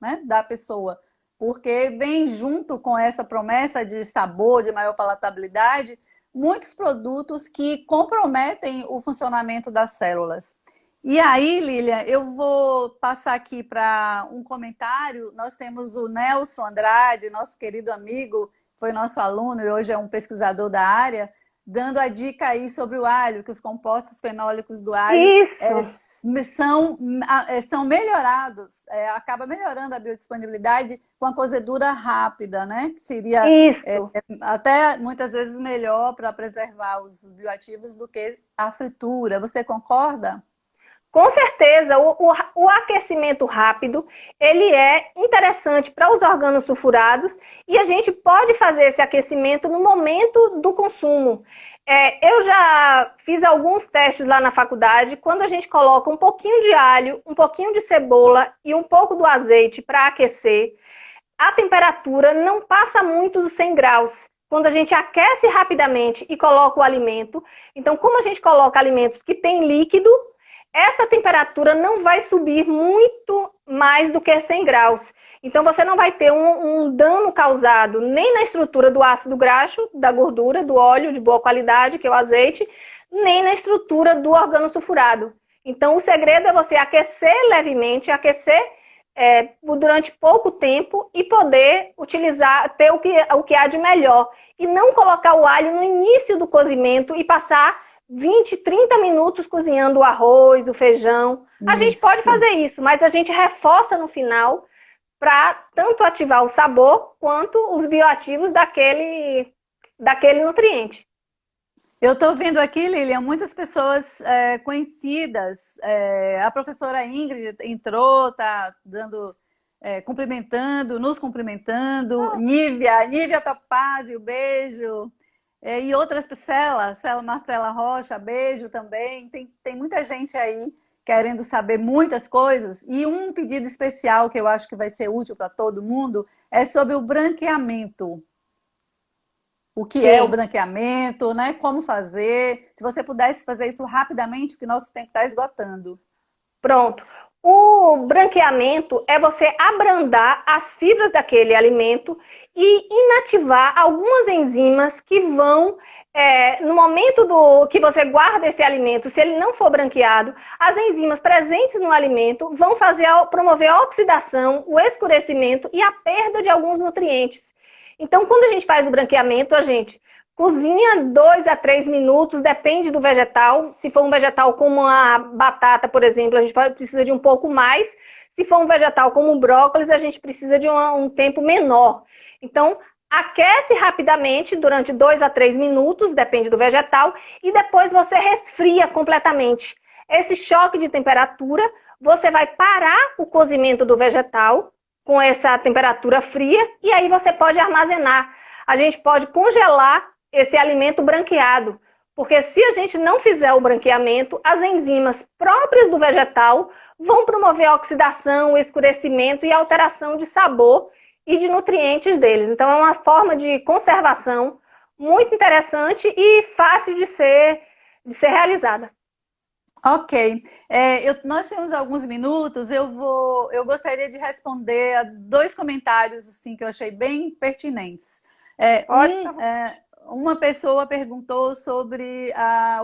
né, da pessoa, porque vem junto com essa promessa de sabor, de maior palatabilidade, muitos produtos que comprometem o funcionamento das células. E aí, Lilian, eu vou passar aqui para um comentário. Nós temos o Nelson Andrade, nosso querido amigo, foi nosso aluno e hoje é um pesquisador da área, dando a dica aí sobre o alho, que os compostos fenólicos do alho Isso, são melhorados, acaba melhorando a biodisponibilidade com a cozedura rápida, né? Que seria isso. até muitas vezes melhor para preservar os bioativos do que a fritura. Você concorda? Com certeza, o aquecimento rápido, ele é interessante para os organos sulfurados e a gente pode fazer esse aquecimento no momento do consumo. Eu já fiz alguns testes lá na faculdade, quando a gente coloca um pouquinho de alho, um pouquinho de cebola e um pouco do azeite para aquecer, a temperatura não passa muito dos 100 graus. Quando a gente aquece rapidamente e coloca o alimento, então como a gente coloca alimentos que têm líquido, essa temperatura não vai subir muito mais do que 100 graus. Então, você não vai ter um dano causado nem na estrutura do ácido graxo, da gordura, do óleo de boa qualidade, que é o azeite, nem na estrutura do organo sulfurado. Então, o segredo é você aquecer levemente, aquecer durante pouco tempo e poder utilizar, ter o que há de melhor. E não colocar o alho no início do cozimento e passar 20, 30 minutos cozinhando o arroz, o feijão. A gente pode Isso. fazer isso, mas a gente reforça no final para tanto ativar o sabor quanto os bioativos daquele nutriente. Eu estou vendo aqui, Lilian, muitas pessoas conhecidas. A professora Ingrid entrou, está dando, cumprimentando, nos cumprimentando. Nívia Topazio, beijo. E outras, Marcela Rocha, beijo também. Tem muita gente aí querendo saber muitas coisas. E um pedido especial que eu acho que vai ser útil para todo mundo é sobre o branqueamento. O que é o Sim. branqueamento, né? Como fazer. Se você pudesse fazer isso rapidamente, porque nosso tempo está esgotando. Pronto. O branqueamento é você abrandar as fibras daquele alimento e inativar algumas enzimas que vão, no momento que você guarda esse alimento, se ele não for branqueado, as enzimas presentes no alimento vão promover a oxidação, o escurecimento e a perda de alguns nutrientes. Então, quando a gente faz o branqueamento, a gente cozinha 2 a 3 minutos, depende do vegetal. Se for um vegetal como a batata, por exemplo, a gente precisa de um pouco mais. Se for um vegetal como o brócolis, a gente precisa de um tempo menor. Então, aquece rapidamente durante 2 a 3 minutos, depende do vegetal, e depois você resfria completamente. Esse choque de temperatura, você vai parar o cozimento do vegetal com essa temperatura fria, e aí você pode armazenar. A gente pode congelar esse alimento branqueado, porque se a gente não fizer o branqueamento, as enzimas próprias do vegetal vão promover a oxidação, o escurecimento e a alteração de sabor e de nutrientes deles. Então, é uma forma de conservação muito interessante e fácil de ser realizada. Ok. Nós temos alguns minutos. Eu gostaria de responder a 2 comentários assim, que eu achei bem pertinentes. Uma pessoa perguntou sobre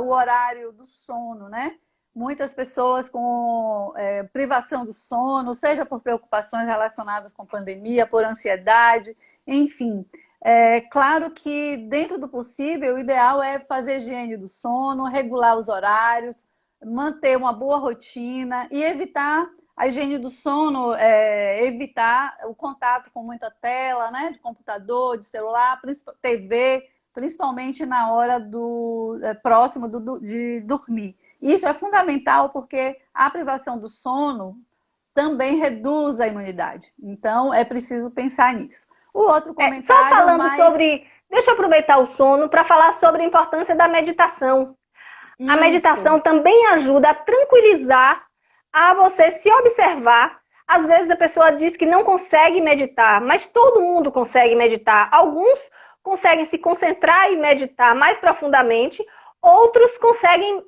o horário do sono, né? Muitas pessoas com privação do sono, seja por preocupações relacionadas com pandemia, por ansiedade, enfim. Claro que dentro do possível, o ideal é fazer higiene do sono, regular os horários, manter uma boa rotina e evitar a higiene do sono, evitar o contato com muita tela, né, de computador, de celular, TV, principalmente na hora próximo de dormir. Isso é fundamental porque a privação do sono também reduz a imunidade. Então, é preciso pensar nisso. O outro Só comentário falando sobre... Deixa eu aproveitar o sono para falar sobre a importância da meditação. A meditação também ajuda a tranquilizar, a você se observar. Às vezes a pessoa diz que não consegue meditar, mas todo mundo consegue meditar. Alguns conseguem se concentrar e meditar mais profundamente, outros conseguem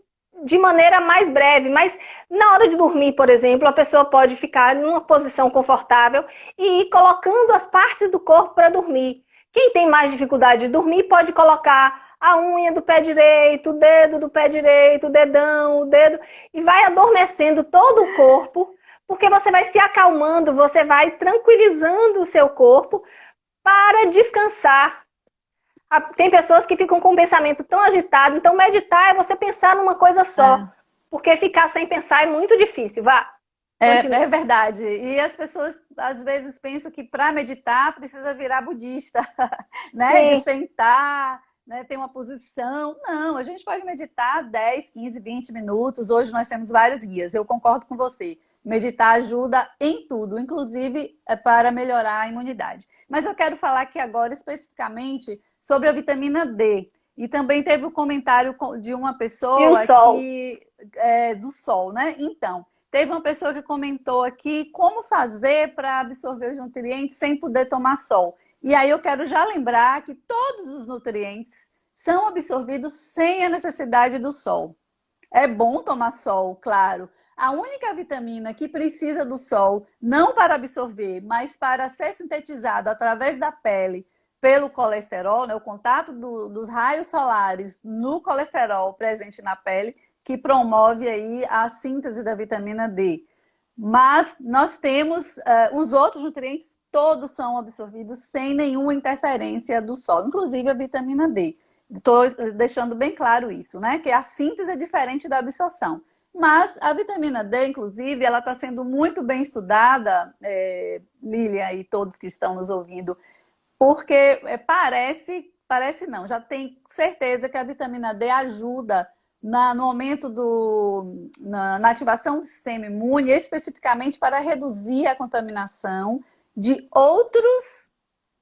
de maneira mais breve. Mas na hora de dormir, por exemplo, a pessoa pode ficar numa posição confortável e ir colocando as partes do corpo para dormir. Quem tem mais dificuldade de dormir pode colocar a unha do pé direito, o dedo do pé direito, o dedão, o dedo, e vai adormecendo todo o corpo, porque você vai se acalmando, você vai tranquilizando o seu corpo para descansar. Tem pessoas que ficam com o pensamento tão agitado, então meditar é você pensar numa coisa só, porque ficar sem pensar é muito difícil. Vá. É verdade. E as pessoas, às vezes, pensam que para meditar precisa virar budista, né? De sentar, né? Ter uma posição. Não, a gente pode meditar 10, 15, 20 minutos. Hoje nós temos vários guias. Eu concordo com você. Meditar ajuda em tudo, inclusive para melhorar a imunidade. Mas eu quero falar aqui agora especificamente sobre a vitamina D. E também teve um comentário de uma pessoa do sol, né? Então, teve uma pessoa que comentou aqui como fazer para absorver os nutrientes sem poder tomar sol. E aí eu quero já lembrar que todos os nutrientes são absorvidos sem a necessidade do sol. É bom tomar sol, claro. A única vitamina que precisa do sol, não para absorver, mas para ser sintetizada através da pele pelo colesterol, né, o contato dos raios solares no colesterol presente na pele, que promove aí a síntese da vitamina D. Mas nós temos os outros nutrientes, todos são absorvidos sem nenhuma interferência do sol, inclusive a vitamina D. Estou deixando bem claro isso, né? Que a síntese é diferente da absorção. Mas a vitamina D, inclusive, ela está sendo muito bem estudada, Lília e todos que estão nos ouvindo, porque parece não, já tem certeza que a vitamina D ajuda no aumento na ativação do sistema imune, especificamente para reduzir a contaminação de outros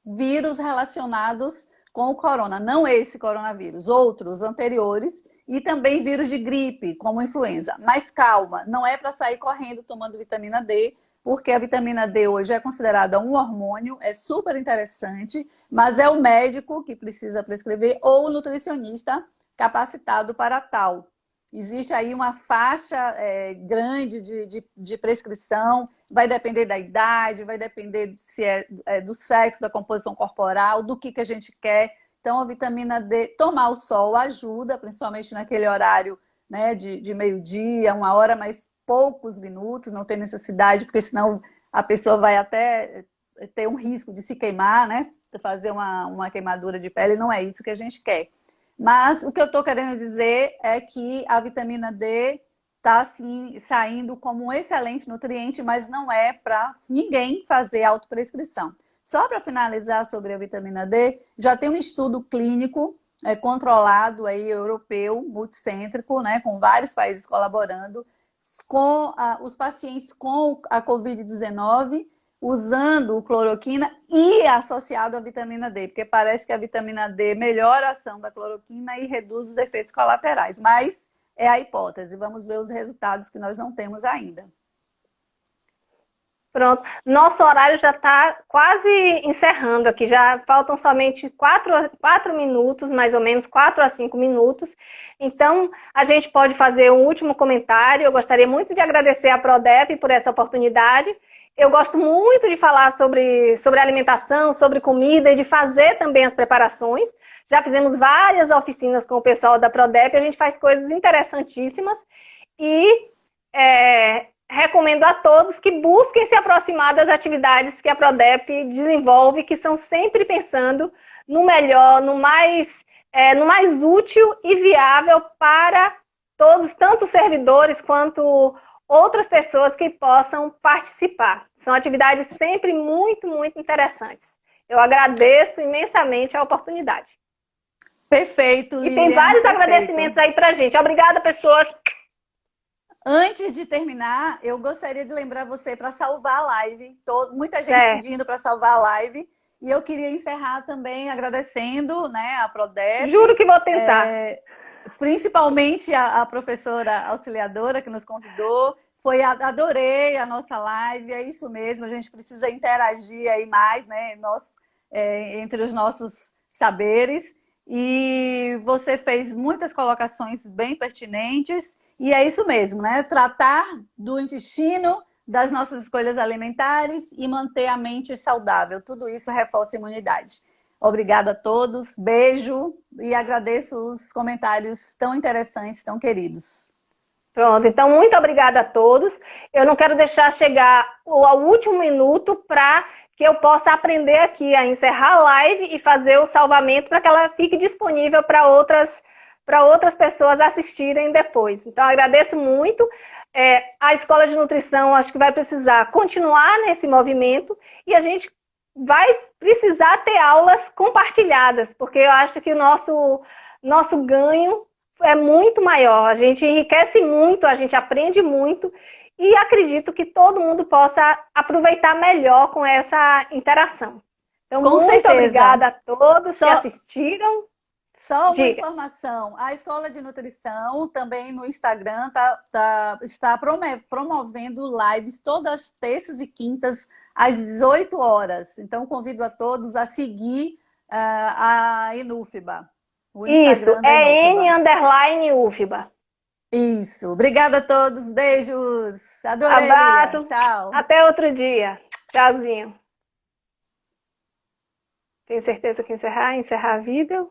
vírus relacionados com o corona. Não esse coronavírus, outros anteriores, e também vírus de gripe, como influenza. Mas calma, não é para sair correndo tomando vitamina D, porque a vitamina D hoje é considerada um hormônio, é super interessante, mas é o médico que precisa prescrever ou o nutricionista capacitado para tal. Existe aí uma faixa grande de prescrição, vai depender da idade, vai depender se do sexo, da composição corporal, do que a gente quer. Então, a vitamina D, tomar o sol ajuda, principalmente naquele horário, né, de meio-dia, 1 hora, mas poucos minutos, não tem necessidade, porque senão a pessoa vai até ter um risco de se queimar, né, fazer uma queimadura de pele, não é isso que a gente quer. Mas o que eu estou querendo dizer é que a vitamina D está assim, saindo como um excelente nutriente, mas não é para ninguém fazer autoprescrição. Só para finalizar sobre a vitamina D, já tem um estudo clínico controlado aí, europeu, multicêntrico, né, com vários países colaborando, com os pacientes com a Covid-19, usando cloroquina e associado à vitamina D, porque parece que a vitamina D melhora a ação da cloroquina e reduz os efeitos colaterais. Mas é a hipótese, vamos ver os resultados que nós não temos ainda. Pronto, nosso horário já está quase encerrando aqui, já faltam somente 4 minutos, mais ou menos 4 a 5 minutos. Então, a gente pode fazer um último comentário. Eu gostaria muito de agradecer à Prodep por essa oportunidade. Eu gosto muito de falar sobre alimentação, sobre comida e de fazer também as preparações. Já fizemos várias oficinas com o pessoal da Prodep, a gente faz coisas interessantíssimas e recomendo a todos que busquem se aproximar das atividades que a Prodep desenvolve, que são sempre pensando no melhor, no mais útil e viável para todos, tanto os servidores quanto outras pessoas que possam participar. São atividades sempre muito, muito interessantes. Eu agradeço imensamente a oportunidade. Perfeito, Lilian. E tem vários agradecimentos aí pra gente. Obrigada, pessoas. Antes de terminar, eu gostaria de lembrar você para salvar a live. Muita gente Certo. pedindo para salvar a live. E eu queria encerrar também agradecendo, né, a Prodep, Juro que vou tentar. principalmente a professora auxiliadora que nos convidou. Adorei a nossa live, é isso mesmo, a gente precisa interagir aí mais, né, entre os nossos saberes. E você fez muitas colocações bem pertinentes, e é isso mesmo, né? Tratar do intestino, das nossas escolhas alimentares e manter a mente saudável. Tudo isso reforça a imunidade. Obrigada a todos, beijo e agradeço os comentários tão interessantes, tão queridos. Pronto, então muito obrigada a todos. Eu não quero deixar chegar ao último minuto para que eu possa aprender aqui a encerrar a live e fazer o salvamento para que ela fique disponível para outras pessoas assistirem depois. Então, agradeço muito. A Escola de Nutrição acho que vai precisar continuar nesse movimento e a gente vai precisar ter aulas compartilhadas, porque eu acho que o nosso ganho é muito maior. A gente enriquece muito, a gente aprende muito e acredito que todo mundo possa aproveitar melhor com essa interação. Então, Com muito certeza. Obrigada a todos que assistiram. Só uma Diga. informação, a Escola de Nutrição também no Instagram está promovendo lives todas as terças e quintas às 18 horas. Então, convido a todos a seguir a Inúfiba. O Isso, Instagram da Inúfiba. N_UFBA. Isso. Obrigada a todos. Beijos. Adorei, Abraço. Lilian. Tchau. Até outro dia. Tchauzinho. Tem certeza que encerrar? Encerrar a vídeo?